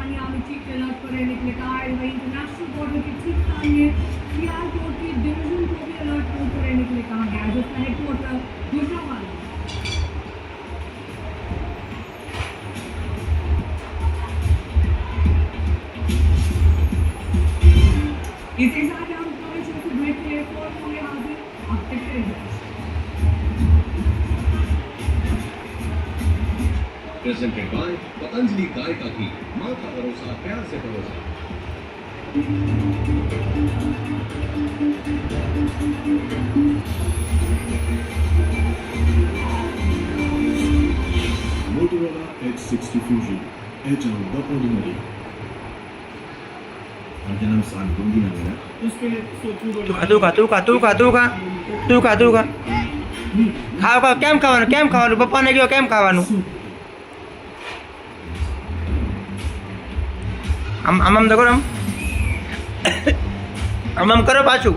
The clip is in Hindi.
पानियाल चीफ अलर्ट पर रहने के लिए कहा है। वहीं इंटरनेशनल बॉर्डर के ठीक सामने सियालकोट की डिवीजन को भी अलर्ट मोड पर रहने के लिए कहा गया है, जिसका हेडक्वार्टर गुजरावाला है। इसी साथ हम कवरेज से ब्रेक के लिए फोन होंगे हाजिर। अब तक के लिए प्रेजेंटेड बाय पतंजलि गाय का घी, मां का भरोसा, प्यार से भरोसा। Motorola Edge 60 Fusion, edge on the ordinary. आमचे नाम सांगून दिना मेरा તું ખા ખાવ કેમ ખાવાનું પપ્પાને કહો કેમ ખાવાનું આમ તો કરો આમ કરો પાછું